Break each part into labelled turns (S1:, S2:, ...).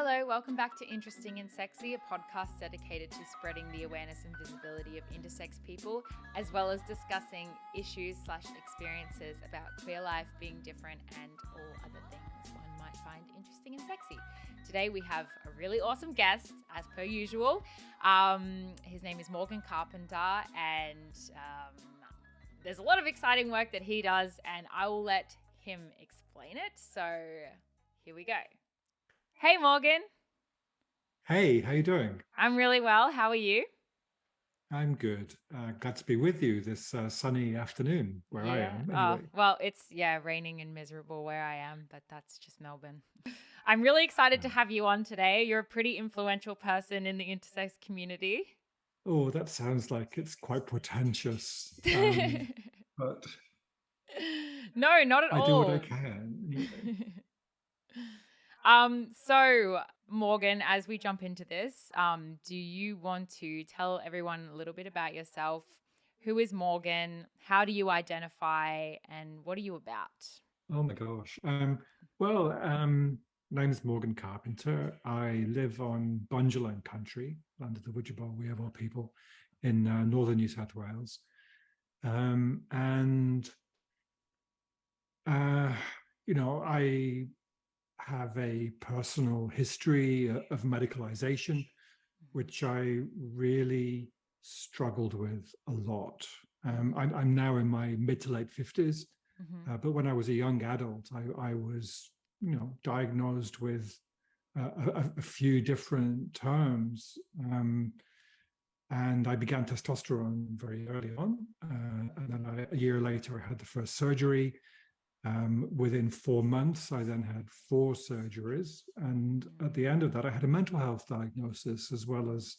S1: Hello, welcome back to Interesting and Sexy, a podcast dedicated to spreading the awareness and visibility of intersex people, as well as discussing issues/experiences about queer life being different and all other things one might find interesting and sexy. Today we have a really awesome guest, as per usual. His name is Morgan Carpenter, and there's a lot of exciting work that he does, and I will let him explain it. So here we go. Hey, Morgan.
S2: Hey, how you doing?
S1: I'm really well. How are you?
S2: I'm good. Glad to be with you this sunny afternoon where I
S1: Yeah.
S2: am,
S1: Oh,
S2: anyway.
S1: well, it's raining and miserable where I am, but that's just Melbourne. I'm really excited to
S2: Uh,
S1: have you on today. You're a pretty influential person in the intersex community.
S2: oh, that sounds like it's quite pretentious, but
S1: No, not at
S2: I do what I
S1: all.
S2: can anyway.
S1: So Morgan, as we jump into this, do you want to tell everyone a little bit about yourself? Who is Morgan? How do you identify? And what are you about?
S2: Oh my gosh. Well, name's Morgan Carpenter. I live on Bundjalung country, land of the Wujibol, we have our people in northern New South Wales. And uh, I have a personal history of medicalization, which I really struggled with a lot. I'm now in my mid to late 50s,
S1: Mm-hmm.
S2: but when I was a young adult, I was, diagnosed with a few different terms. And I began testosterone very early on. And then a year later, I had the first surgery. Within 4 months, I then had 4 surgeries. And at the end of that, I had a mental health diagnosis as well as,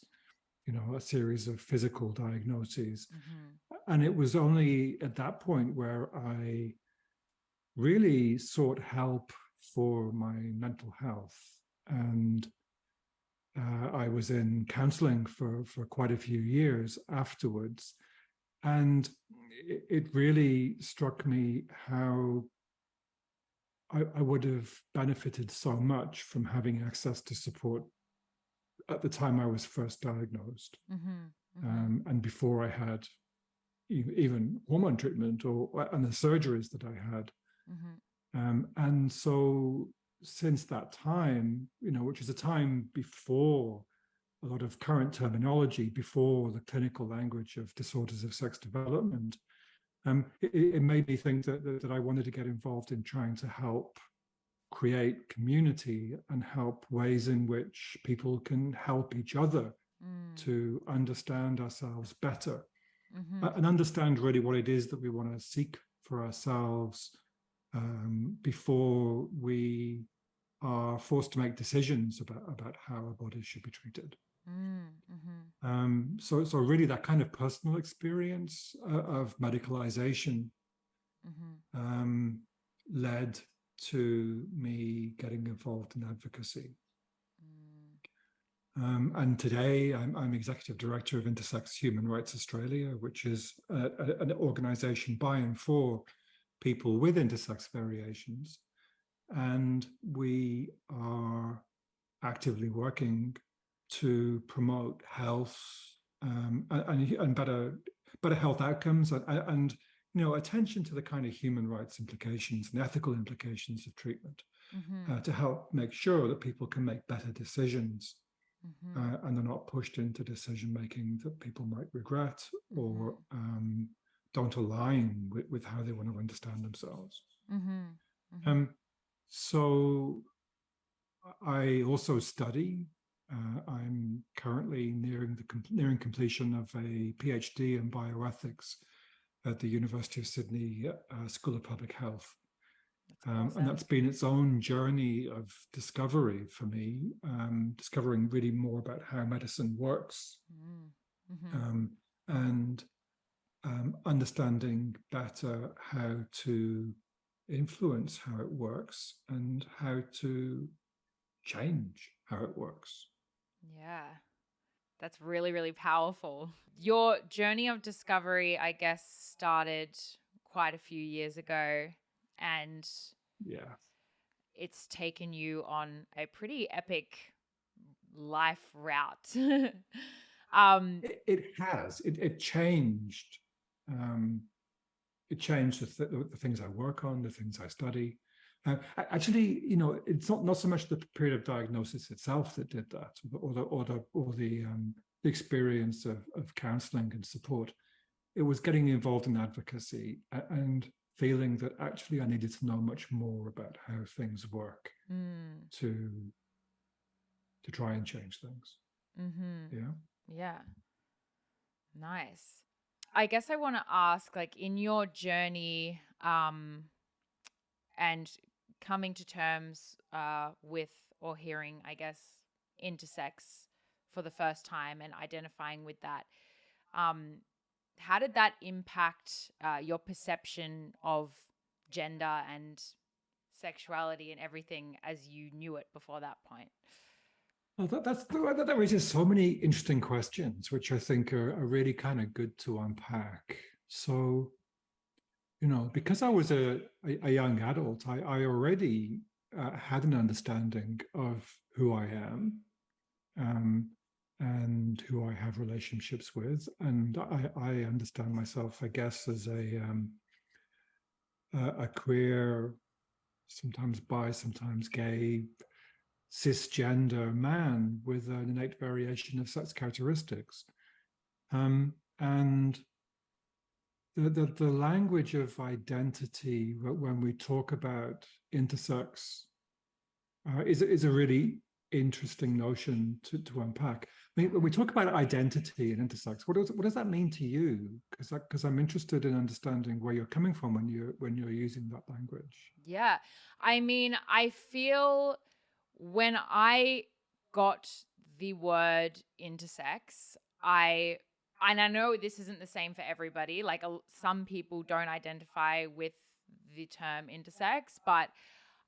S2: a series of physical diagnoses.
S1: Mm-hmm.
S2: And it was only at that point where I really sought help for my mental health. And I was in counseling for quite a few years afterwards. And it really struck me how I would have benefited so much from having access to support at the time I was first diagnosed,
S1: Mm-hmm. Mm-hmm.
S2: and before I had even hormone treatment and the surgeries that I had.
S1: Mm-hmm.
S2: And so since that time, which is a time before a lot of current terminology, before the clinical language of disorders of sex development, it made me think that I wanted to get involved in trying to help create community and help ways in which people can help each other
S1: Mm.
S2: to understand ourselves better
S1: Mm-hmm.
S2: and understand really what it is that we want to seek for ourselves, before we are forced to make decisions about how our bodies should be treated.
S1: Mm-hmm.
S2: So really that kind of personal experience of medicalization
S1: Mm-hmm.
S2: um, led to me getting involved in advocacy.
S1: Mm.
S2: And today I'm executive director of Intersex Human Rights Australia, which is an organization by and for people with intersex variations. And we are actively working to promote health, and better health outcomes, and attention to the kind of human rights implications and ethical implications of treatment,
S1: Mm-hmm.
S2: to help make sure that people can make better decisions,
S1: Mm-hmm.
S2: and they're not pushed into decision making that people might regret or don't align with how they want to understand themselves.
S1: Mm-hmm. Mm-hmm.
S2: Um, so I also study. I'm currently nearing completion of a PhD in bioethics at the University of Sydney School of Public Health.
S1: That's
S2: And
S1: awesome.
S2: that's been its own journey of discovery for me, discovering really more about how medicine works,
S1: Mm-hmm.
S2: um, and understanding better how to influence how it works and how to change how it works.
S1: Yeah. That's really, really powerful. Your journey of discovery, I guess, started quite a few years ago, and
S2: Yeah.
S1: it's taken you on a pretty epic life route.
S2: It has. It changed. It changed the things I work on, the things I study. Actually, it's not so much the period of diagnosis itself that did that, or the experience of counselling and support. It was getting involved in advocacy and feeling that actually I needed to know much more about how things work to try and change things. Yeah.
S1: Yeah. Nice. I guess I want to ask, like, in your journey, and coming to terms with or hearing, I guess, intersex for the first time and identifying with that, how did that impact your perception of gender and sexuality and everything as you knew it before that point?
S2: Well, that raises so many interesting questions, which I think are really kind of good to unpack. So, because I was a young adult, I already had an understanding of who I am, and who I have relationships with, and I understand myself, I guess, as a queer, sometimes bi, sometimes gay, cisgender man with an innate variation of sex characteristics. And the language of identity, when we talk about intersex, is a really interesting notion to unpack. I mean, when we talk about identity and intersex, what does that mean to you? Because I'm interested in understanding where you're coming from when you're using that language.
S1: Yeah. I mean, I feel when I got the word intersex, and I know this isn't the same for everybody. Like, some people don't identify with the term intersex, but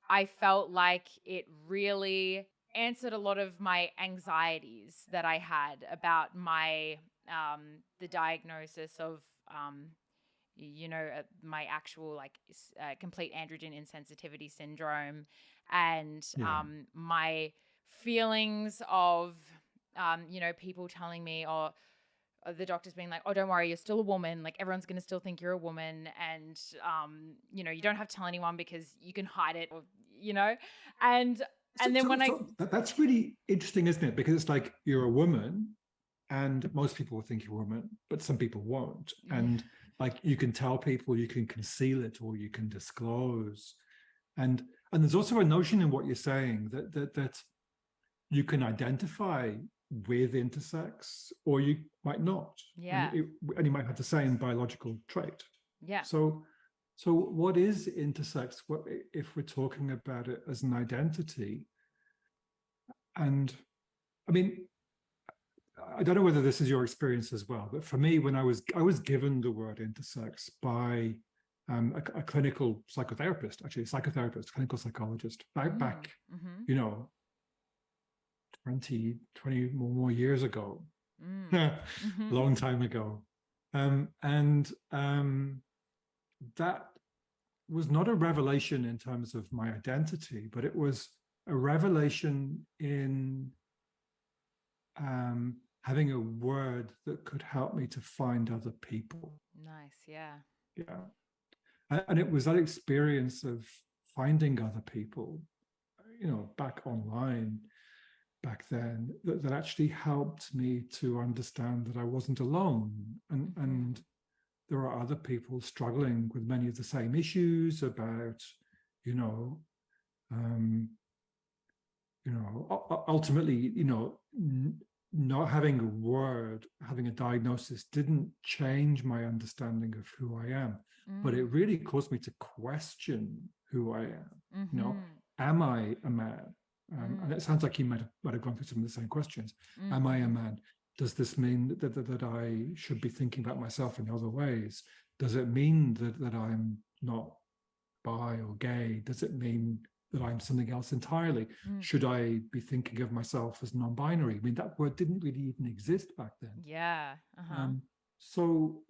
S1: I felt like it really answered a lot of my anxieties that I had about my the diagnosis of my actual, like, complete androgen insensitivity syndrome, and
S2: Yeah.
S1: my feelings of people telling me, or the doctors being like, oh, don't worry, you're still a woman, like everyone's going to still think you're a woman, and you don't have to tell anyone because you can hide it, or and then when I
S2: That's really interesting, isn't it? Because it's like you're a woman, and most people will think you're a woman, but some people won't. And like you can tell people, you can conceal it, or you can disclose. And there's also a notion in what you're saying that you can identify with intersex, or you might not.
S1: yeah
S2: And you might have the same biological trait.
S1: yeah
S2: So what is intersex? What if we're talking about it as an identity? And I mean, I don't know whether this is your experience as well, but for me, when I was given the word intersex by a clinical psychotherapist, actually a psychotherapist, clinical psychologist, back,
S1: mm-hmm.
S2: 20 more years ago, a
S1: Mm-hmm.
S2: long time ago. And that was not a revelation in terms of my identity, but it was a revelation in having a word that could help me to find other people.
S1: Nice. Yeah.
S2: And it was that experience of finding other people, back online back then, that actually helped me to understand that I wasn't alone, and there are other people struggling with many of the same issues about, um, ultimately, not having a word, having a diagnosis didn't change my understanding of who I am, but it really caused me to question who I am. Am I a man? And it sounds like you might have gone through some of the same questions. Am I a man? Does this mean that I should be thinking about myself in other ways? Does it mean that I'm not bi or gay? Does it mean that I'm something else entirely? Should I be thinking of myself as non-binary? I mean, that word didn't really even exist back then.
S1: Yeah.
S2: So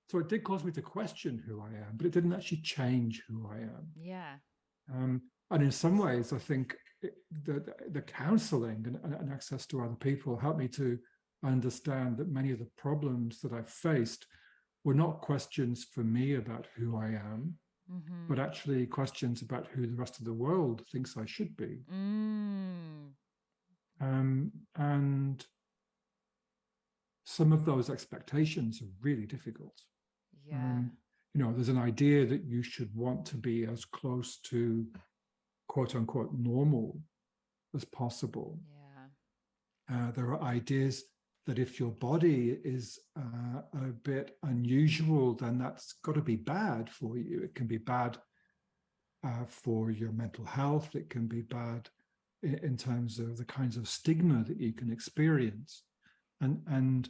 S2: so it did cause me to question who I am, but it didn't actually change who I am.
S1: Yeah.
S2: And in some ways, I think the counseling and access to other people helped me to understand that many of the problems that I faced were not questions for me about who I am, but actually questions about who the rest of the world thinks I should be. And some of those expectations are really difficult.
S1: Yeah.
S2: There's an idea that you should want to be as close to quote unquote normal as possible.
S1: Yeah.
S2: There are ideas that if your body is a bit unusual, then that's got to be bad for you. It can be bad for your mental health. It can be bad in terms of the kinds of stigma that you can experience. And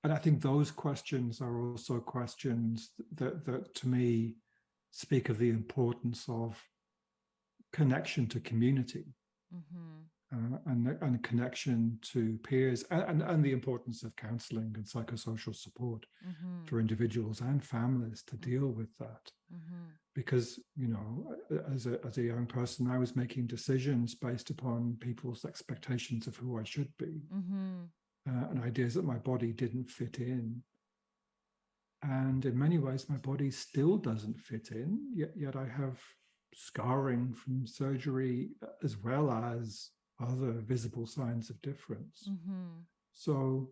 S2: I think those questions are also questions that to me speak of the importance of connection to community, and connection to peers, and the importance of counseling and psychosocial support for individuals and families to deal with that. Because, as a young person, I was making decisions based upon people's expectations of who I should be, and ideas that my body didn't fit in. And in many ways, my body still doesn't fit in, yet I have scarring from surgery as well as other visible signs of difference. So,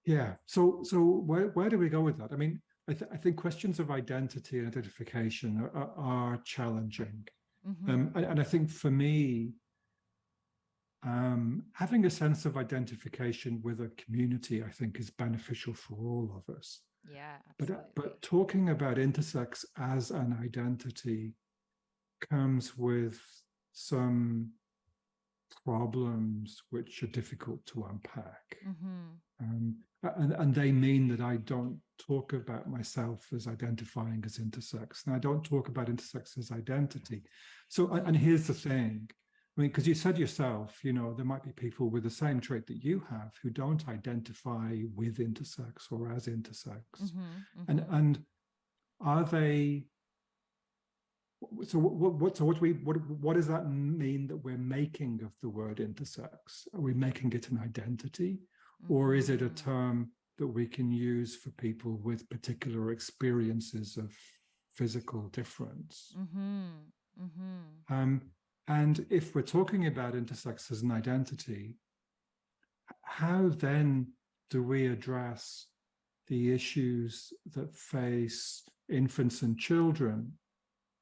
S2: yeah. So where do we go with that? I mean, I think questions of identity and identification are challenging. And I think for me, having a sense of identification with a community, I think, is beneficial for all of us.
S1: Yeah, absolutely.
S2: But talking about intersex as an identity comes with some problems which are difficult to unpack. And they mean that I don't talk about myself as identifying as intersex, and I don't talk about intersex as identity. So, and here's the thing. I mean, because you said yourself, there might be people with the same trait that you have who don't identify with intersex or as intersex. And are they? So what does that mean that we're making of the word intersex? Are we making it an identity, or is it a term that we can use for people with particular experiences of physical difference? And if we're talking about intersex as an identity, how then do we address the issues that face infants and children,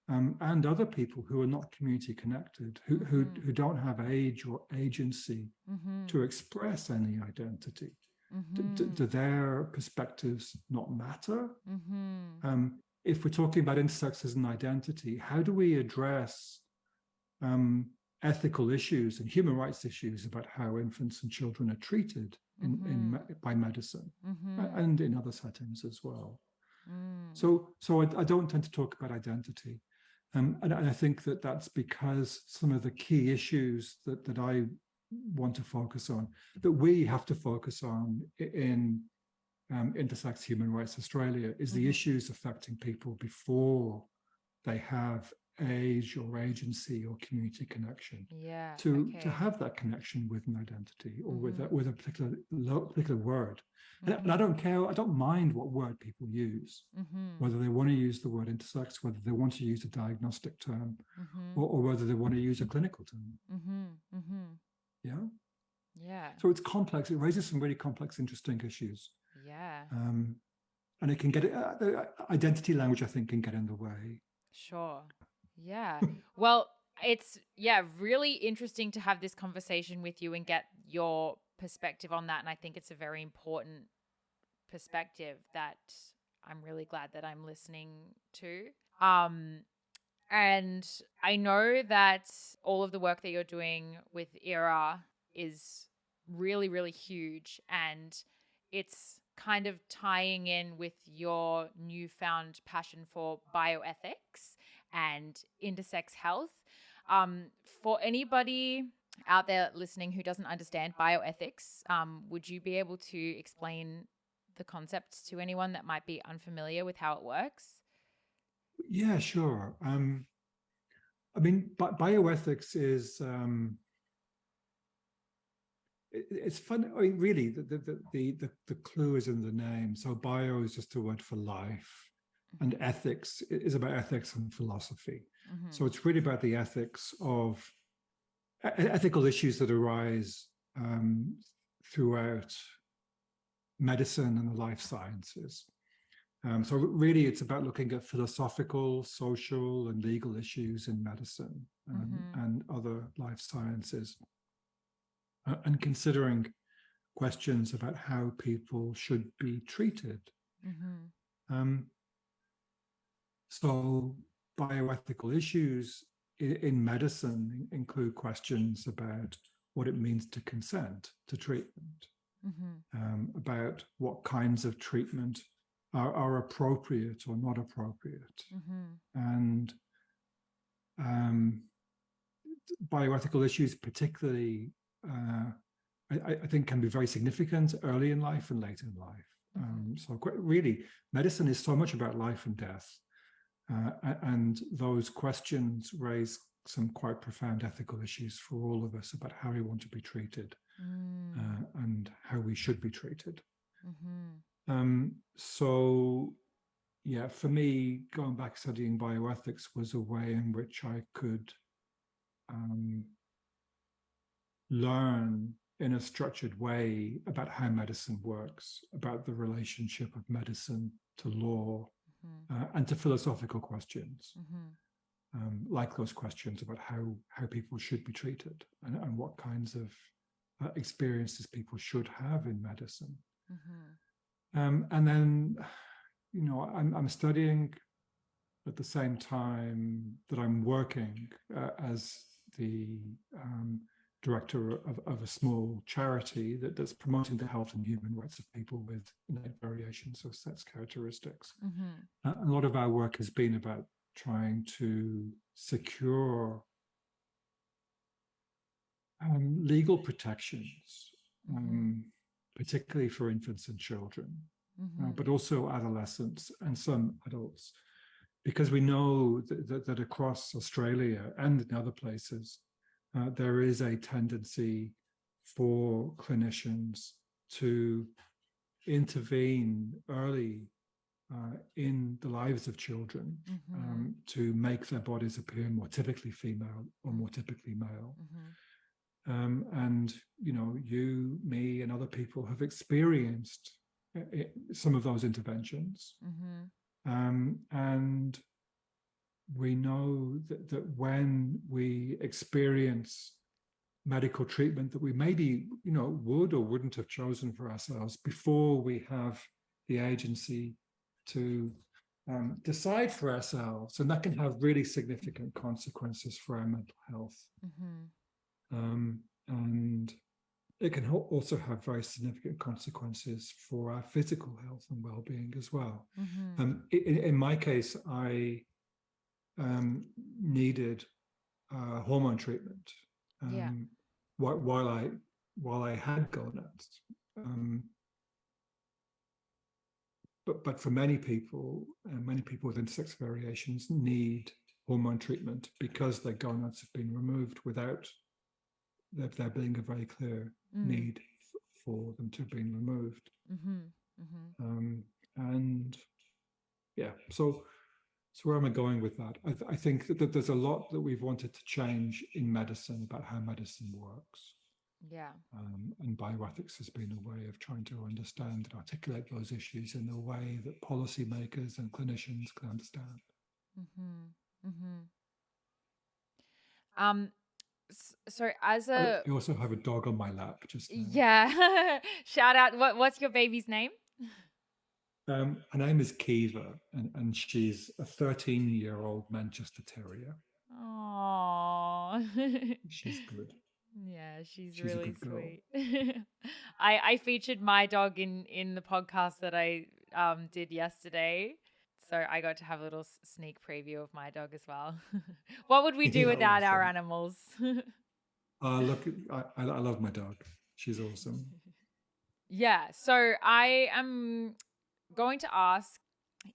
S2: and other people who are not community connected, who don't have age or agency to express any identity? Do their perspectives not matter? If we're talking about intersex as an identity, how do we address ethical issues and human rights issues about how infants and children are treated by medicine and in other settings as well? So I don't tend to talk about identity. And I think that that's because some of the key issues that I want to focus on, that we have to focus on in Intersex Human Rights Australia, is the issues affecting people before they have age or agency or community connection. To have that connection with an identity or with a particular word. And I don't care, I don't mind what word people use, whether they want to use the word intersex, whether they want to use a diagnostic term, or whether they want to use a clinical term. Yeah. So it's complex. It raises some really complex, interesting issues.
S1: Yeah.
S2: And it can get identity language, I think, can get in the way.
S1: Sure. Yeah. Well, it's really interesting to have this conversation with you and get your perspective on that. And I think it's a very important perspective that I'm really glad that I'm listening to. And I know that all of the work that you're doing with ERA is really, really huge, and it's kind of tying in with your newfound passion for bioethics and intersex health. For anybody out there listening who doesn't understand bioethics, would you be able to explain the concepts to anyone that might be unfamiliar with how it works?
S2: Yeah, sure. I mean, bioethics is it's fun. I mean, really, the clue is in the name. So bio is just a word for life, and
S1: Mm-hmm.
S2: ethics is about ethics and philosophy.
S1: Mm-hmm.
S2: So it's really about the ethics of ethical issues that arise throughout medicine and the life sciences. So really, it's about looking at philosophical, social, and legal issues in medicine
S1: Mm-hmm.
S2: and other life sciences, and considering questions about how people should be treated.
S1: Mm-hmm.
S2: Um, so bioethical issues in medicine include questions about what it means to consent to treatment,
S1: Mm-hmm.
S2: about what kinds of treatment are appropriate or not appropriate.
S1: Mm-hmm.
S2: And um, bioethical issues, particularly, I think, can be very significant early in life and late in life.
S1: Mm-hmm.
S2: So, really, medicine is so much about life and death. And those questions raise some quite profound ethical issues for all of us about how we want to be treated and how we should be treated.
S1: Mm-hmm.
S2: So, yeah, for me, going back studying bioethics was a way in which I could um, learn in a structured way about how medicine works, about the relationship of medicine to law and to philosophical questions,
S1: Mm-hmm.
S2: like those questions about how people should be treated and what kinds of experiences people should have in medicine.
S1: Mm-hmm.
S2: And then, I'm studying at the same time that I'm working as the director of a small charity that's promoting the health and human rights of people with innate variations of sex characteristics.
S1: Mm-hmm.
S2: A lot of our work has been about trying to secure legal protections,
S1: Mm-hmm.
S2: particularly for infants and children,
S1: Mm-hmm.
S2: but also adolescents and some adults, because we know that across Australia and in other places, there is a tendency for clinicians to intervene early in the lives of children
S1: Mm-hmm.
S2: to make their bodies appear more typically female or more typically male.
S1: Mm-hmm.
S2: And, you, me, and other people have experienced some of those interventions.
S1: Mm-hmm.
S2: And we know that when we experience medical treatment that we maybe would or wouldn't have chosen for ourselves before we have the agency to decide for ourselves, and that can have really significant consequences for our mental health,
S1: Mm-hmm.
S2: and it can also have very significant consequences for our physical health and well-being as well.
S1: Mm-hmm.
S2: In my case, I needed hormone treatment
S1: Yeah.
S2: while I had gonads. But for many people with intersex variations need hormone treatment because their gonads have been removed without there being a very clear
S1: Mm.
S2: need for them to have been removed.
S1: Mm-hmm. Mm-hmm.
S2: And yeah, so where am I going with that? I think that there's a lot that we've wanted to change in medicine about how medicine works.
S1: Yeah.
S2: And bioethics has been a way of trying to understand and articulate those issues in a way that policymakers and clinicians can understand.
S1: Mm-hmm. Mm-hmm. Um, so as a
S2: I also have a dog on my lap just now.
S1: yeah, shout out. What's your baby's name?
S2: Her name is Kiva, and she's a 13-year-old Manchester Terrier.
S1: Oh.
S2: She's good.
S1: Yeah, she's
S2: She's a
S1: really
S2: good girl.
S1: sweet. I featured my dog in the podcast that I did yesterday. So I got to have a little sneak preview of my dog as well. What would we do
S2: Yeah,
S1: without our
S2: awesome.
S1: animals?
S2: Look, I love my dog. She's awesome.
S1: Yeah, so I am going to ask,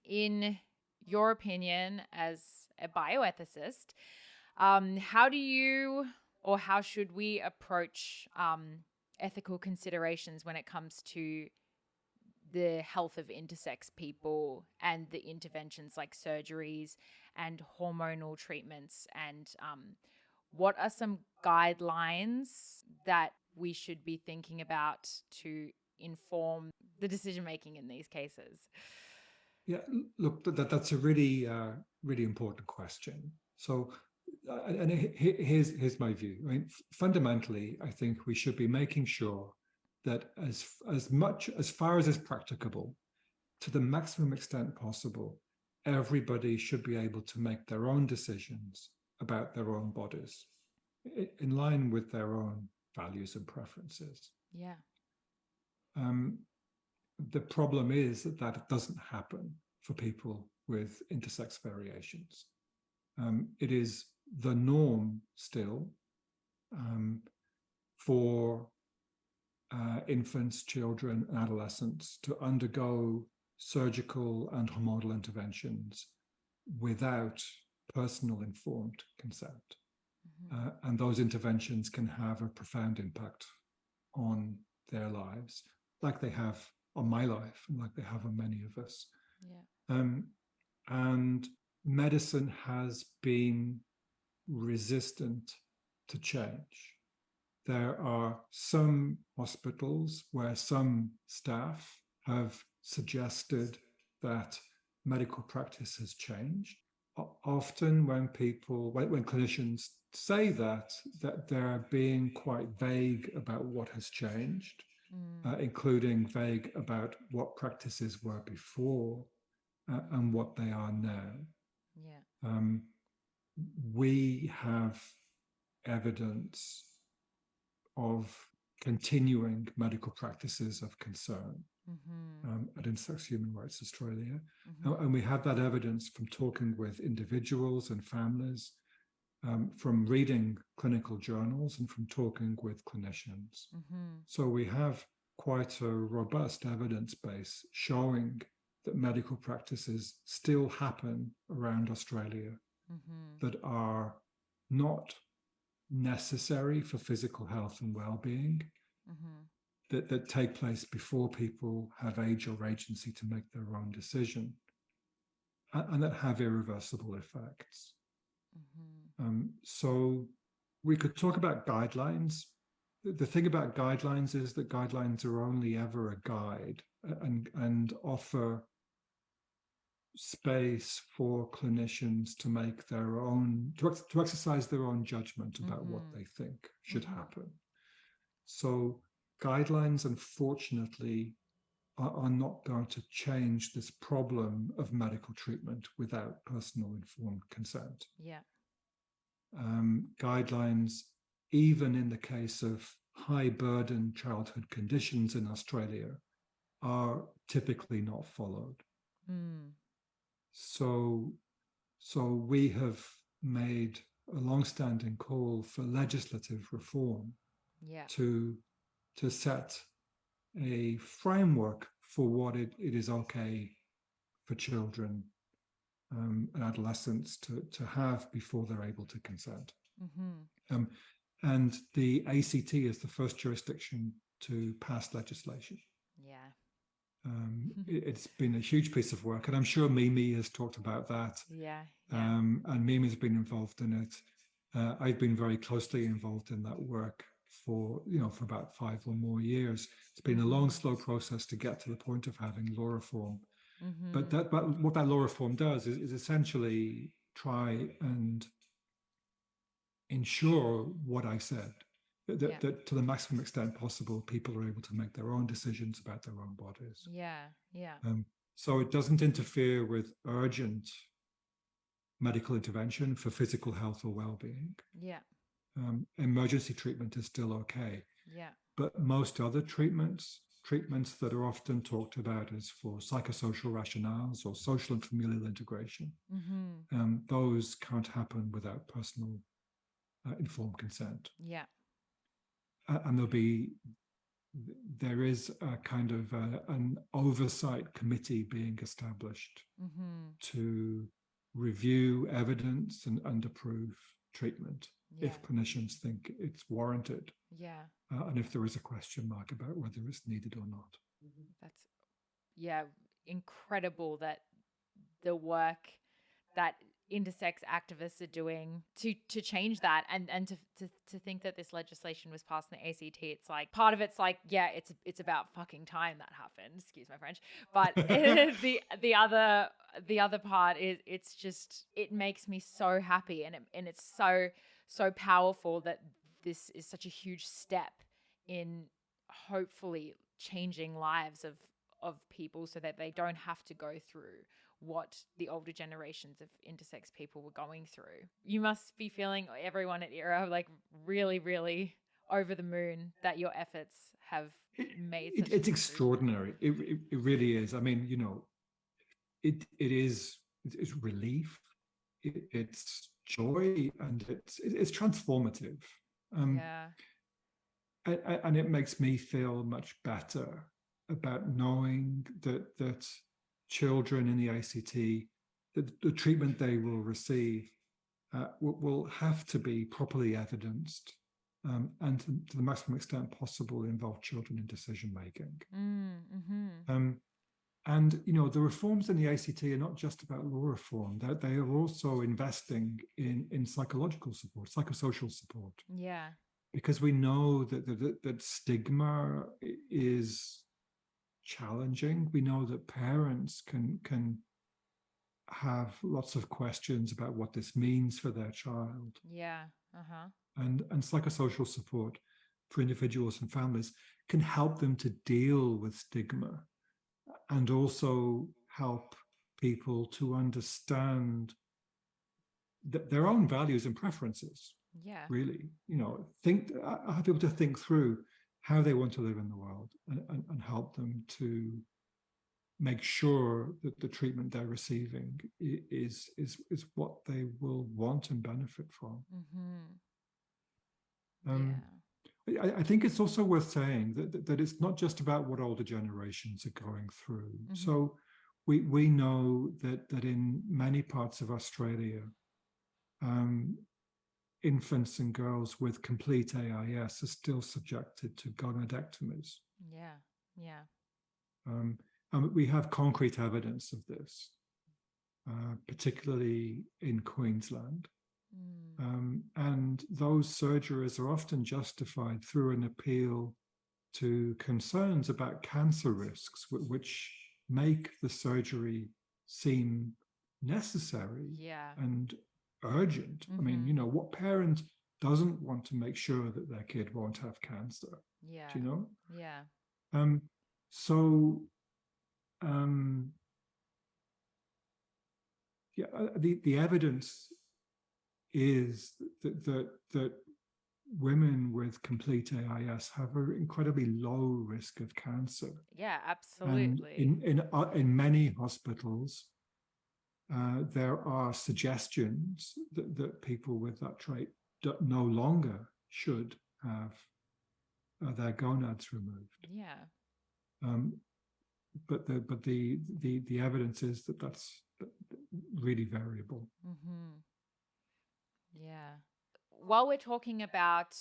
S1: in your opinion as a bioethicist, how do you or how should we approach ethical considerations when it comes to the health of intersex people and the interventions like surgeries and hormonal treatments? And what are some guidelines that we should be thinking about to inform the decision making in these cases?
S2: Yeah, look, that's a really, really important question. So, and here's my view. I mean, fundamentally, I think we should be making sure that as far as is practicable, to the maximum extent possible, everybody should be able to make their own decisions about their own bodies, in line with their own values and preferences.
S1: Yeah.
S2: The problem is that it doesn't happen for people with intersex variations. It is the norm still for infants, children, and adolescents to undergo surgical and hormonal interventions without personal informed consent. And those interventions can have a profound impact on their lives, like they have on my life and like they have on many of us.
S1: Yeah.
S2: And medicine has been resistant to change. There are some hospitals where some staff have suggested that medical practice has changed. Often when clinicians say that they're being quite vague about what has changed, including vague about what practices were before and what they are now.
S1: Yeah.
S2: We have evidence of continuing medical practices of concern at Intersex Human Rights Australia. And we have that evidence from talking with individuals and families, from reading clinical journals, and from talking with clinicians. So we have quite a robust evidence base showing that medical practices still happen around Australia that are not necessary for physical health and well-being, that take place before people have age or agency to make their own decision, and that have irreversible effects. So we could talk about guidelines. The thing about guidelines is that guidelines are only ever a guide and offer space for clinicians to make their own, to exercise their own judgment about what they think should happen. So guidelines, unfortunately, are not going to change this problem of medical treatment without personal informed consent.
S1: Yeah.
S2: Guidelines, even in the case of high burden childhood conditions in Australia, are typically not followed. So we have made a long-standing call for legislative reform to set a framework for what it is okay for children and adolescents to have before they're able to consent. And the ACT is the first jurisdiction to pass legislation.
S1: Yeah.
S2: It's been a huge piece of work, and I'm sure Mimi has talked about that.
S1: Yeah.
S2: And Mimi has been involved in it. I've been very closely involved in that work for about 5 or more years. It's been a long, slow process to get to the point of having law reform. But what that law reform does is essentially try and ensure what I said, that to the maximum extent possible, people are able to make their own decisions about their own bodies. So it doesn't interfere with urgent medical intervention for physical health or well-being. Emergency treatment is still okay. But most other treatments that are often talked about as for psychosocial rationales or social and familial integration, those can't happen without personal informed consent. And there'll be there is a kind of an oversight committee being established to review evidence and approve treatment if clinicians think it's warranted. And if there is a question mark about whether it's needed or not.
S1: That's incredible that the work that intersex activists are doing to change that, and to think that this legislation was passed in the ACT. It's like, part of it's like, yeah, it's about fucking time that happened, excuse my French, but the other part is, it's just, it makes me so happy, and it's so powerful that this is such a huge step in hopefully changing lives of people, so that they don't have to go through what the older generations of intersex people were going through. You must be feeling, everyone at ERA, like really, really over the moon that your efforts have made such
S2: it's extraordinary. It really is. I mean, you know, it's relief, it's joy, and it's transformative. And it makes me feel much better about knowing that children in the ACT, the treatment they will receive will have to be properly evidenced, and to the maximum extent possible involve children in decision making. And you know, the reforms in the ACT are not just about law reform; they are also investing in psychological support, psychosocial support. Because we know that stigma is challenging. We know that parents can have lots of questions about what this means for their child. And psychosocial support for individuals and families can help them to deal with stigma, and also help people to understand their own values and preferences. Really, you know, have people to think through how they want to live in the world, and help them to make sure that the treatment they're receiving is what they will want and benefit from. I think it's also worth saying that it's not just about what older generations are going through. So we know that in many parts of Australia, infants and girls with complete AIS are still subjected to gonadectomies. And we have concrete evidence of this, particularly in Queensland. And those surgeries are often justified through an appeal to concerns about cancer risks, which make the surgery seem necessary and urgent. I mean, you know, what parent doesn't want to make sure that their kid won't have cancer? Do you know? The evidence is that women with complete AIS have an incredibly low risk of cancer.
S1: Absolutely.
S2: And in many hospitals, there are suggestions that people with that trait no longer should have their gonads removed. But the evidence is that that's really variable.
S1: While we're talking about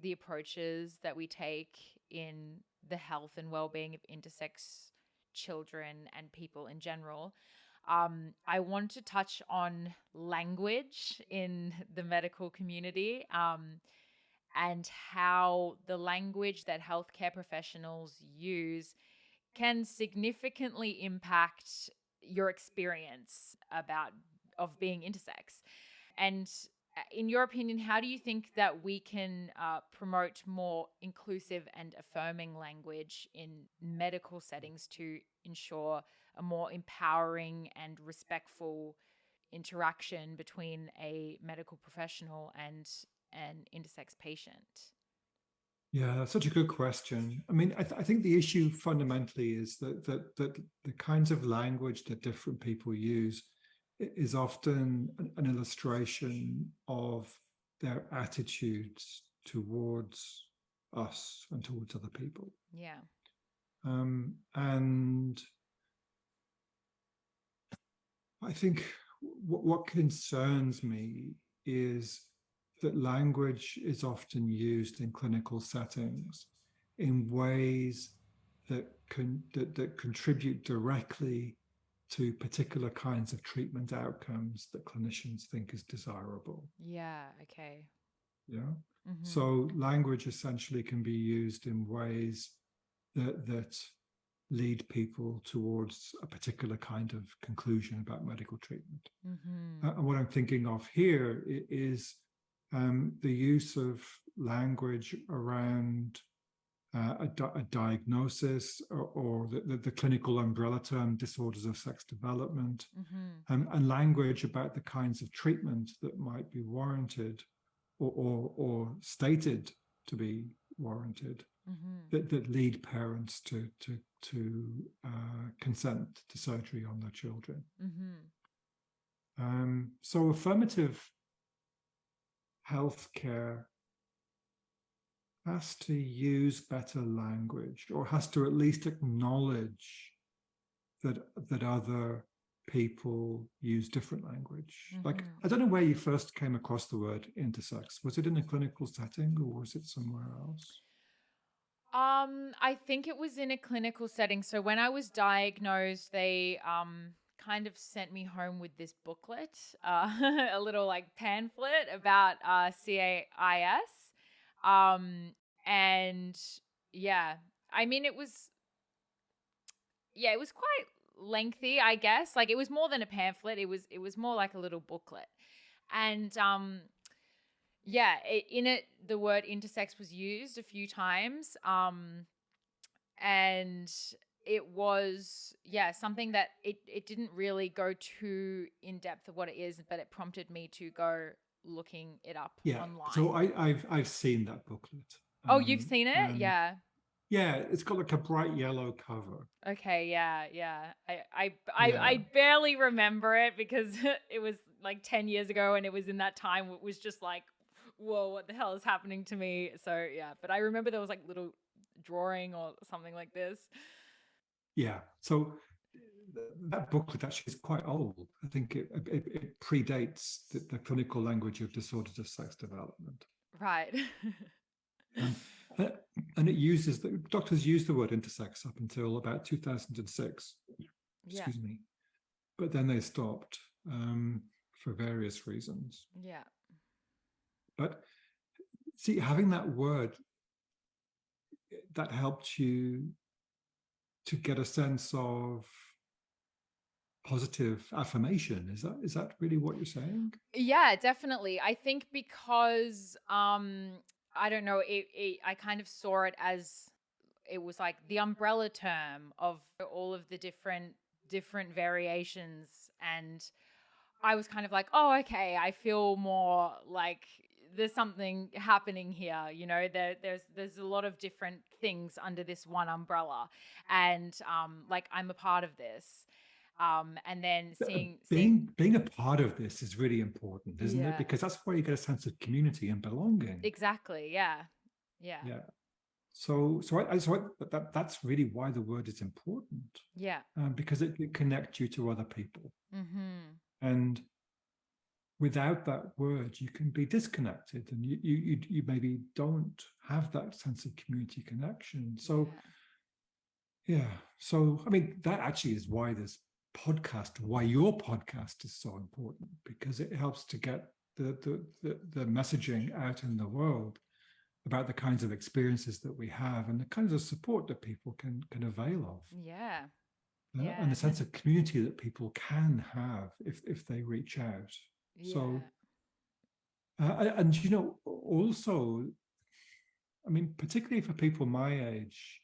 S1: the approaches that we take in the health and well-being of intersex children and people in general, I want to touch on language in the medical community, and how the language that healthcare professionals use can significantly impact your experience of being intersex. And in your opinion, how do you think that we can promote more inclusive and affirming language in medical settings to ensure a more empowering and respectful interaction between a medical professional and an intersex patient?
S2: Yeah, that's such a good question. I mean, I think the issue fundamentally is that the kinds of language that different people use is often an illustration of their attitudes towards us and towards other people.
S1: Yeah.
S2: And I think what concerns me is that language is often used in clinical settings in ways that contribute directly to particular kinds of treatment outcomes that clinicians think is desirable.
S1: Yeah. Okay.
S2: Yeah. So language essentially can be used in ways that lead people towards a particular kind of conclusion about medical treatment. And what I'm thinking of here is the use of language around a diagnosis or the clinical umbrella term disorders of sex development, and language about the kinds of treatment that might be warranted or stated to be warranted, that lead parents to consent to surgery on their children. So affirmative healthcare has to use better language, or has to at least acknowledge that other people use different language. Like, I don't know where you first came across the word intersex. Was it in a clinical setting or was it somewhere else?
S1: I think it was in a clinical setting. So when I was diagnosed, they kind of sent me home with this booklet, a little like pamphlet about CAIS. And yeah, I mean, it was quite lengthy, I guess. Like, it was more than a pamphlet. It was more like a little booklet. And in it, the word intersex was used a few times. And it was, something that it didn't really go too in depth of what it is, but it prompted me to go looking it up online.
S2: So I've seen that booklet.
S1: Oh, you've seen it? Yeah.
S2: Yeah, it's got like a bright yellow cover.
S1: Okay, yeah. I barely remember it because it was like 10 years ago, and it was in that time it was just like, whoa, what the hell is happening to me? So yeah, but I remember there was like little drawing or something like this.
S2: Yeah, so that booklet actually is quite old. I think it predates the clinical language of disorders of sex development.
S1: Right.
S2: And it uses, doctors use the word intersex up until about 2006. Excuse me. But then they stopped for various reasons.
S1: Yeah.
S2: But see, having that word, that helped you to get a sense of positive affirmation. Is that really what you're saying?
S1: Yeah, definitely. I think because I don't know, I kind of saw it as, it was like the umbrella term of all of the different variations, and I was kind of like, oh, okay, I feel more like there's something happening here, you know. There's a lot of different things under this one umbrella, and like, I'm a part of this. And then
S2: being a part of this is really important, isn't it? Because that's where you get a sense of community and belonging.
S1: Exactly. Yeah.
S2: So that's really why the word is important.
S1: Yeah.
S2: Because it connects you to other people. And without that word, you can be disconnected, and you maybe don't have that sense of community connection. So so I mean, that actually is why why your podcast is so important, because it helps to get the messaging out in the world about the kinds of experiences that we have and the kinds of support that people can avail of. And the sense of community that people can have if they reach out. So, and you know, also, I mean, particularly for people my age,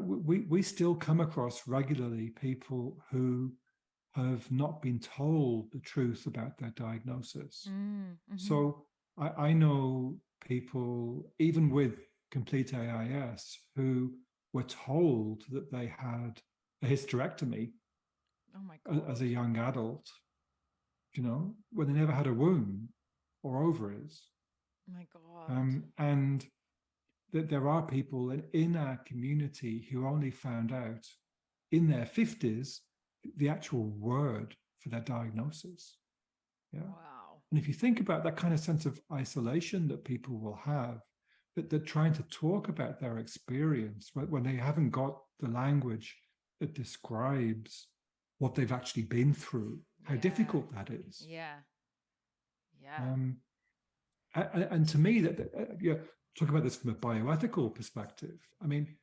S2: we still come across regularly people who have not been told the truth about their diagnosis. So I know people, even with complete AIS, who were told that they had a hysterectomy as a young adult, you know, when they never had a womb or ovaries.
S1: Oh my God.
S2: And that there are people in our community who only found out in their 50s the actual word for their diagnosis. Yeah.
S1: Wow.
S2: And if you think about that kind of sense of isolation that people will have, that they're trying to talk about their experience when they haven't got the language that describes what they've actually been through, how difficult that is.
S1: Yeah. Yeah.
S2: And to me, talk about this from a bioethical perspective. I mean,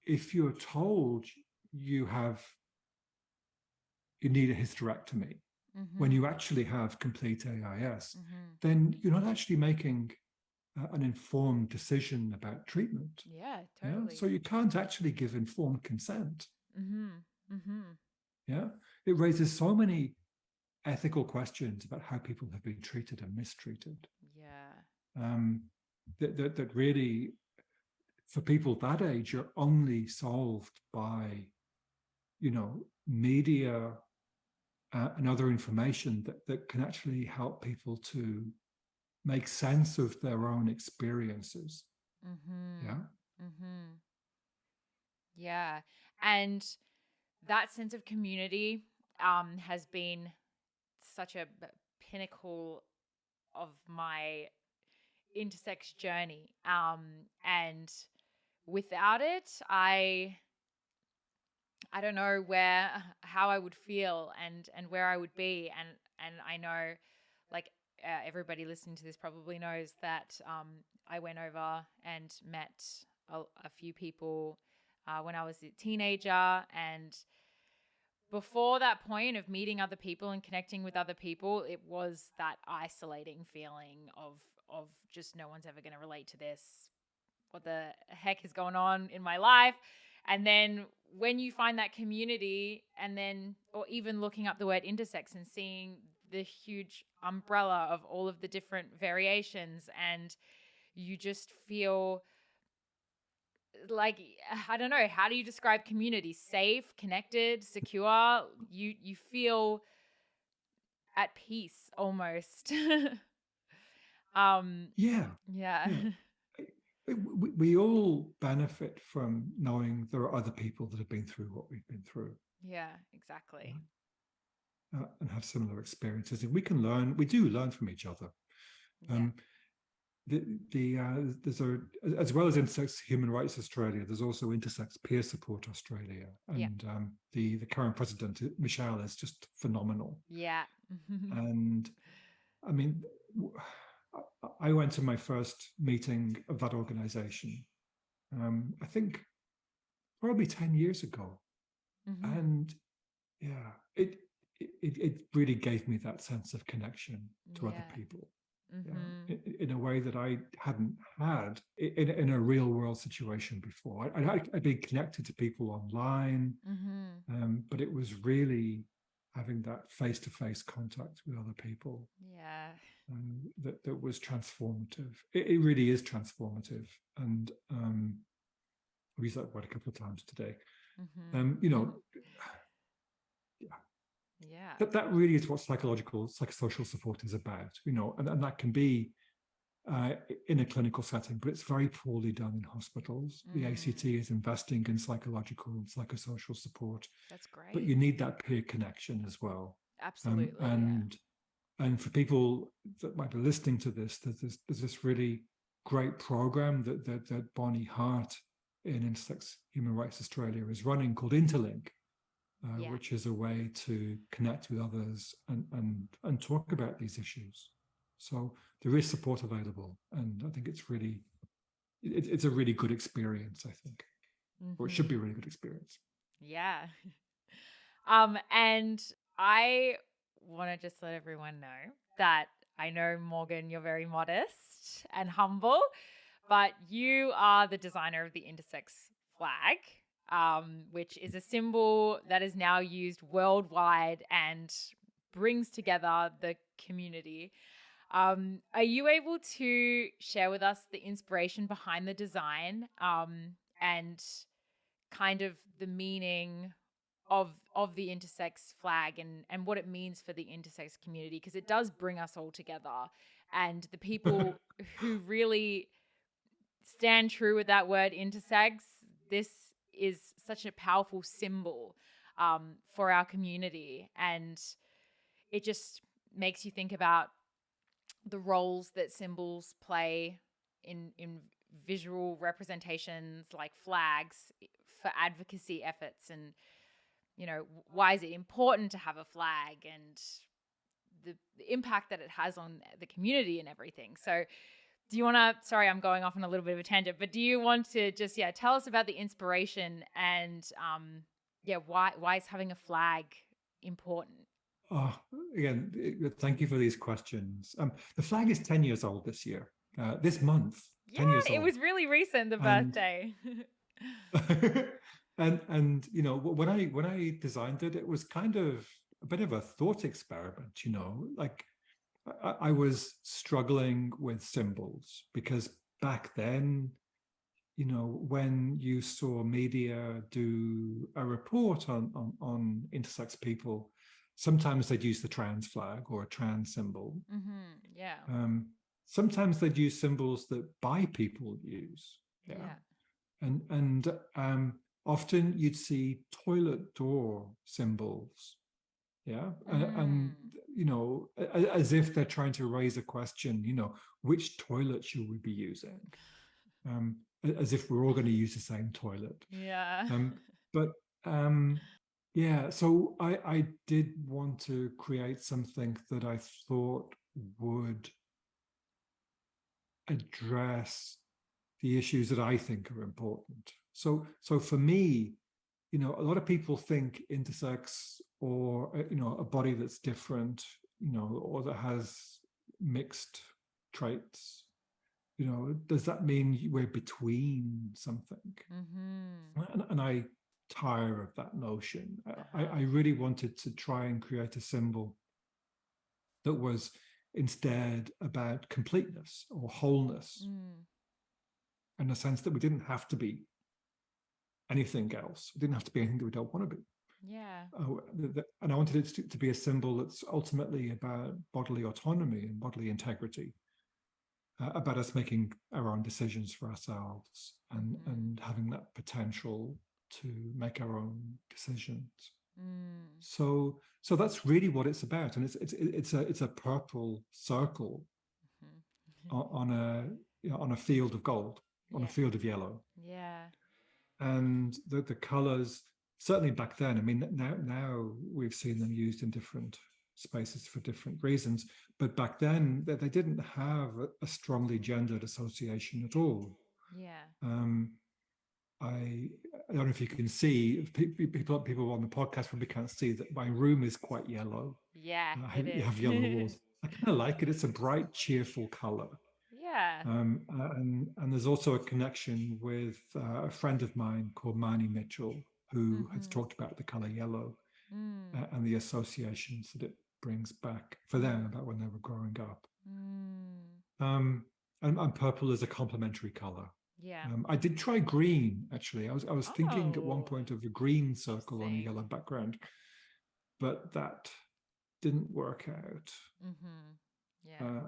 S2: if you're told you need a hysterectomy when you actually have complete AIS, then you're not actually making an informed decision about treatment.
S1: Yeah, totally.
S2: So you can't actually give informed consent.
S1: Mm-hmm.
S2: Yeah. It raises so many ethical questions about how people have been treated and mistreated.
S1: Yeah.
S2: That really, for people that age, are only solved by, media and other information that can actually help people to make sense of their own experiences. Yeah.
S1: Yeah. And that sense of community has been such a pinnacle of my intersex journey. And without it, I don't know how I would feel and where I would be. And I know, like, everybody listening to this probably knows that I went over and met a few people when I was a teenager. And before that point of meeting other people and connecting with other people, it was that isolating feeling of just no one's ever going to relate to this. What the heck is going on in my life? And then when you find that community, and then, or even looking up the word intersex and seeing the huge umbrella of all of the different variations, and you just feel like, I don't know, how do you describe community? Safe, connected, secure. You feel at peace almost.
S2: Yeah.
S1: Yeah.
S2: We all benefit from knowing there are other people that have been through what we've been through.
S1: Yeah, exactly.
S2: And have similar experiences. And we do learn from each other. There's as well as Intersex Human Rights Australia, there's also Intersex Peer Support Australia. And the current president, Michelle, is just phenomenal.
S1: Yeah.
S2: And I mean, I went to my first meeting of that organization, I think probably 10 years ago. And yeah, it really gave me that sense of connection to other people. In a way that I hadn't had in a real world situation before. I'd been connected to people online, but it was really having that face-to-face contact with other people.
S1: Yeah.
S2: That was transformative. It really is transformative. And I've used that word a couple of times today. That really is what psychosocial support is about, and that can be in a clinical setting, but it's very poorly done in hospitals. The ACT is investing in psychological and psychosocial support.
S1: That's great.
S2: But you need that peer connection as well.
S1: Absolutely.
S2: And for people that might be listening to this, there's this really great program that Bonnie Hart in Intersex Human Rights Australia is running called Interlink, which is a way to connect with others and talk about these issues. So there is support available, and I think it's a really good experience, I think. Or it should be a really good experience.
S1: Yeah. And I want to just let everyone know that I know, Morgan, you're very modest and humble, but you are the designer of the Intersex flag, which is a symbol that is now used worldwide and brings together the community. Are you able to share with us the inspiration behind the design and kind of the meaning of the intersex flag and what it means for the intersex community? Because it does bring us all together, and the people who really stand true with that word intersex. This is such a powerful symbol for our community, and it just makes you think about the roles that symbols play in visual representations like flags for advocacy efforts, and why is it important to have a flag, and the impact that it has on the community and everything. So do you want to, sorry, I'm going off on a little bit of a tangent, but do you want to just, tell us about the inspiration and, why is having a flag important?
S2: Oh, again, thank you for these questions. The flag is 10 years old this year, this month, 10 years
S1: It
S2: old.
S1: was really recent, the
S2: And
S1: birthday.
S2: and when I designed it, it was kind of a bit of a thought experiment. Like I was struggling with symbols because back then, when you saw media do a report on intersex people, sometimes they'd use the trans flag or a trans symbol.
S1: Yeah.
S2: Sometimes they'd use symbols that bi people use.
S1: Yeah.
S2: And often you'd see toilet door symbols. Yeah. And as if they're trying to raise a question, which toilet should we be using? As if we're all going to use the same toilet.
S1: Yeah.
S2: But yeah, so I did want to create something that I thought would address the issues that I think are important. So for me, a lot of people think intersex or a body that's different, or that has mixed traits. Does that mean we're between something? And I tire of that notion. I really wanted to try and create a symbol that was instead about completeness or wholeness, in the sense that we didn't have to be anything else. We didn't have to be anything that we don't want to be.
S1: Yeah.
S2: And I wanted it to be a symbol that's ultimately about bodily autonomy and bodily integrity, about us making our own decisions for ourselves and having that potential to make our own decisions. So that's really what it's about, and it's a purple circle on a field of gold, on a field of yellow.
S1: Yeah.
S2: And the colors, certainly back then, I mean, now we've seen them used in different spaces for different reasons, but back then they didn't have a strongly gendered association at all.
S1: Yeah.
S2: I don't know if you can see, people on the podcast probably can't see that my room is quite yellow.
S1: Yeah,
S2: You have yellow walls. I kind of like it. It's a bright, cheerful color.
S1: Yeah.
S2: And there's also a connection with a friend of mine called Marnie Mitchell, who has talked about the color yellow and the associations that it brings back for them about when they were growing up. And purple is a complementary color.
S1: Yeah.
S2: I did try green, actually. I was thinking at one point of a green circle on a yellow background, but that didn't work out.
S1: Yeah.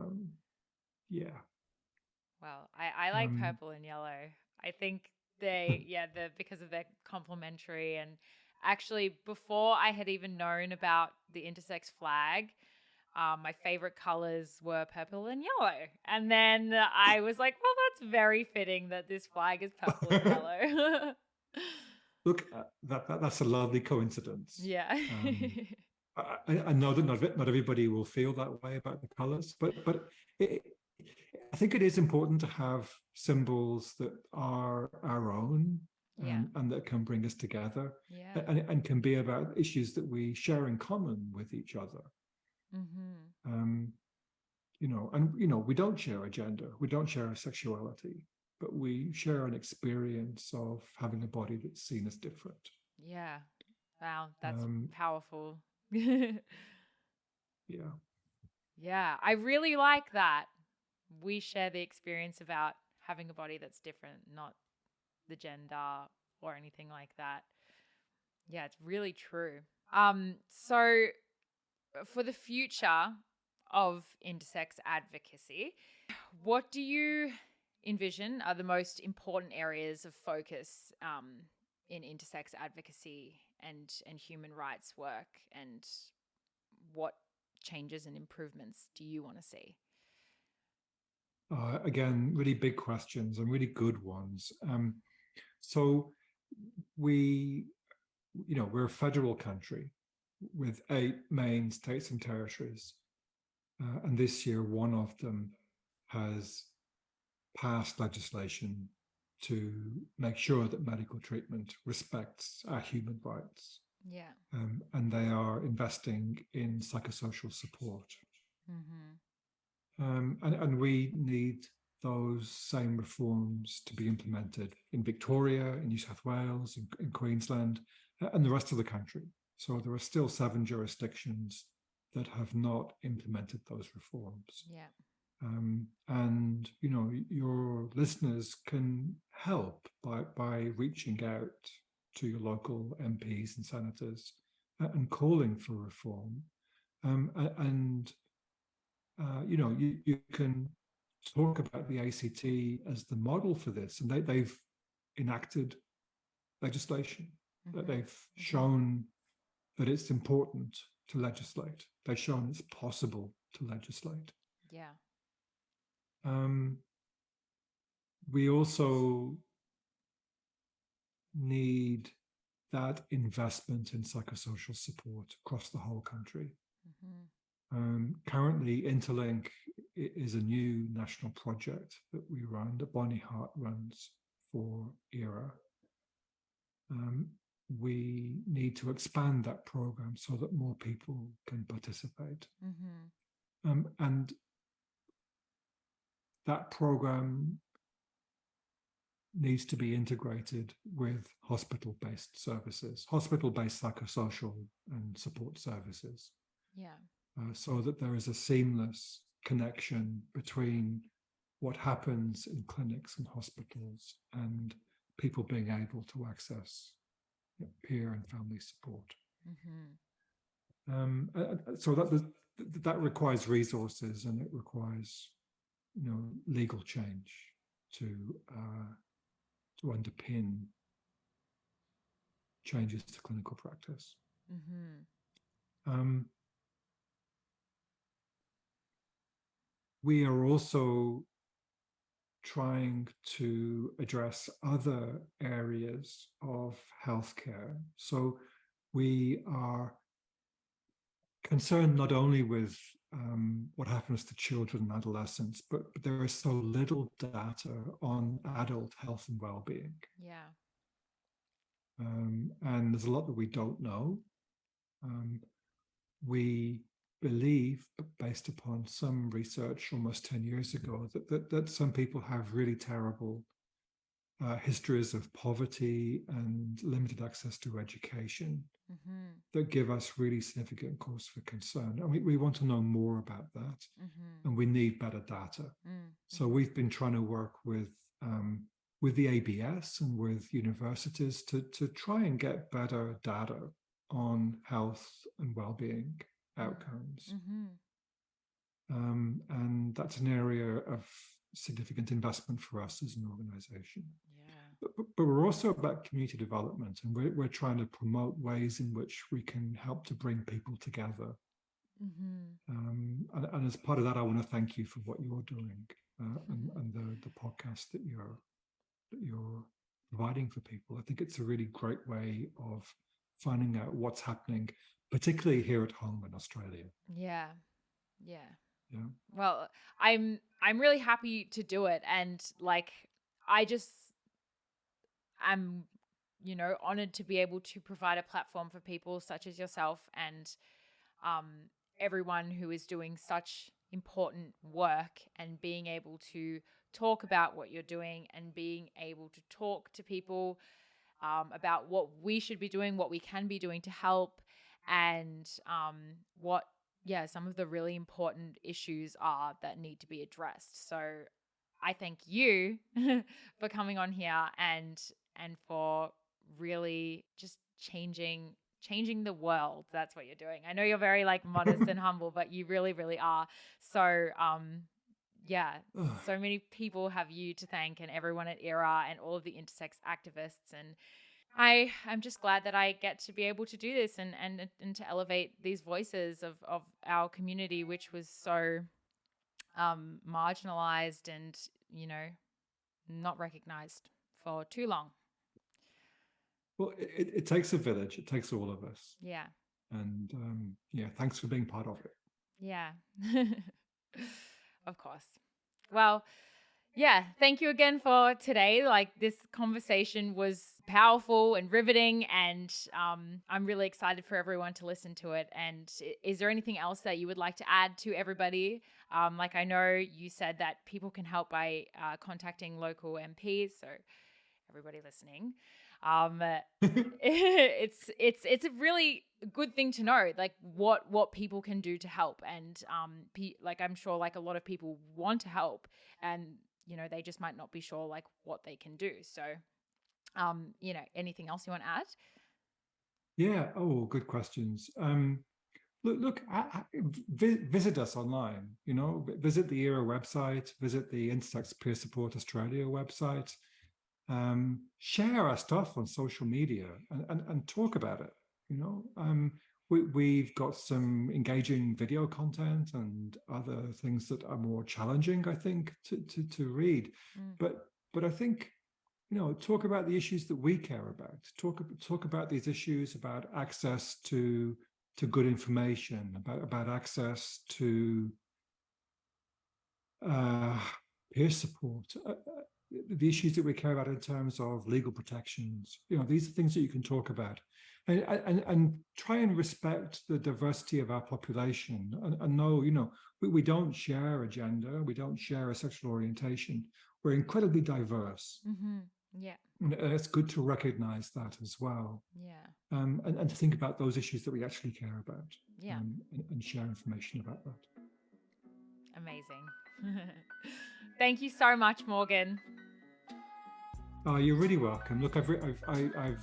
S2: Yeah.
S1: Well, I like purple and yellow. I think because of their complementary, and actually before I had even known about the intersex flag, my favorite colors were purple and yellow. And then I was like, well, that's very fitting that this flag is purple and yellow.
S2: Look, that's a lovely coincidence.
S1: Yeah.
S2: I know that not everybody will feel that way about the colors, but I think it is important to have symbols that are our own and that can bring us together, and can be about issues that we share in common with each other. We don't share a gender, we don't share a sexuality, but we share an experience of having a body that's seen as different.
S1: Yeah. Wow, that's powerful.
S2: Yeah.
S1: Yeah, I really like that. We share the experience about having a body that's different, not the gender or anything like that. Yeah, it's really true. So for the future of intersex advocacy, what do you envision are the most important areas of focus in intersex advocacy and human rights work, and what changes and improvements do you want to see?
S2: Again, really big questions and really good ones. So we're a federal country with 8 main states and territories. And this year, one of them has passed legislation to make sure that medical treatment respects our human rights.
S1: Yeah.
S2: And they are investing in psychosocial support. And we need those same reforms to be implemented in Victoria, in New South Wales, in Queensland, and the rest of the country. So there are still 7 jurisdictions that have not implemented those reforms.
S1: Yeah.
S2: And your listeners can help by reaching out to your local MPs and senators and calling for reform. You can talk about the ACT as the model for this, and they've enacted legislation, that they've shown that it's important to legislate. They've shown it's possible to legislate.
S1: Yeah.
S2: We also need that investment in psychosocial support across the whole country. Currently, Interlink is a new national project that we run, that Bonnie Hart runs for ERA. We need to expand that program so that more people can participate. And that program needs to be integrated with hospital-based services, hospital-based psychosocial and support services.
S1: Yeah.
S2: So that there is a seamless connection between what happens in clinics and hospitals and people being able to access peer and family support. So that requires resources, and it requires legal change to underpin changes to clinical practice. We are also trying to address other areas of healthcare. So we are concerned not only with what happens to children and adolescents, but there is so little data on adult health and well-being.
S1: Yeah.
S2: And there's a lot that we don't know. We believe, based upon some research almost 10 years ago, that some people have really terrible histories of poverty and limited access to education that give us really significant cause for concern. And we want to know more about that, and we need better data. So we've been trying to work with the ABS and with universities to try and get better data on health and well-being outcomes. And that's an area of significant investment for us as an organization. But we're also about community development, and we're trying to promote ways in which we can help to bring people together. And as part of that, I want to thank you for what you're doing and the podcast that you're providing for people. I think it's a really great way of finding out what's happening, particularly here at home in Australia.
S1: Yeah.
S2: Well,
S1: I'm really happy to do it, and I'm honored to be able to provide a platform for people such as yourself and everyone who is doing such important work, and being able to talk about what you're doing and being able to talk to people about what we should be doing, what we can be doing to help, and what some of the really important issues are that need to be addressed. So I thank you for coming on here and for really just changing the world. That's what you're doing. I know you're very modest and humble, but you really, really are. So yeah,
S2: Ugh.
S1: so many people have you to thank, and everyone at ERA and all of the intersex activists. And I'm just glad that I get to be able to do this and to elevate these voices of our community, which was so marginalized and, not recognized for too long.
S2: Well, it takes a village. It takes all of us.
S1: Yeah.
S2: And yeah, thanks for being part of it.
S1: Yeah. Of course. Well, yeah, thank you again for today. Like, this conversation was powerful and riveting, and I'm really excited for everyone to listen to it. And is there anything else that you would like to add to everybody? Like, I know you said that people can help by contacting local MPs, so everybody listening. It's a really good thing to know, like what people can do to help. And like, I'm sure like a lot of people want to help, and they just might not be sure like what they can do. So anything else you want to add?
S2: Yeah. Oh, good questions. Look, visit us online. Visit the ERA website. Visit the Intersex Peer Support Australia website. Share our stuff on social media and talk about it. We've got some engaging video content and other things that are more challenging, I think, to read. But I think, talk about the issues that we care about. Talk about these issues, about access to good information, about access to peer support, the issues that we care about in terms of legal protections. These are things that you can talk about, and try and respect the diversity of our population, and know, we don't share a gender, we don't share a sexual orientation. We're incredibly diverse.
S1: Mm-hmm. Yeah.
S2: And it's good to recognize that as well.
S1: Yeah.
S2: And to think about those issues that we actually care about.
S1: Yeah.
S2: And share information about that.
S1: Amazing. Thank you so much, Morgan.
S2: Oh, you're really welcome. Look, I've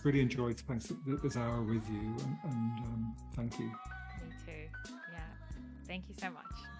S2: really enjoyed spending this hour with you, and thank you.
S1: Me too. Yeah. Thank you so much.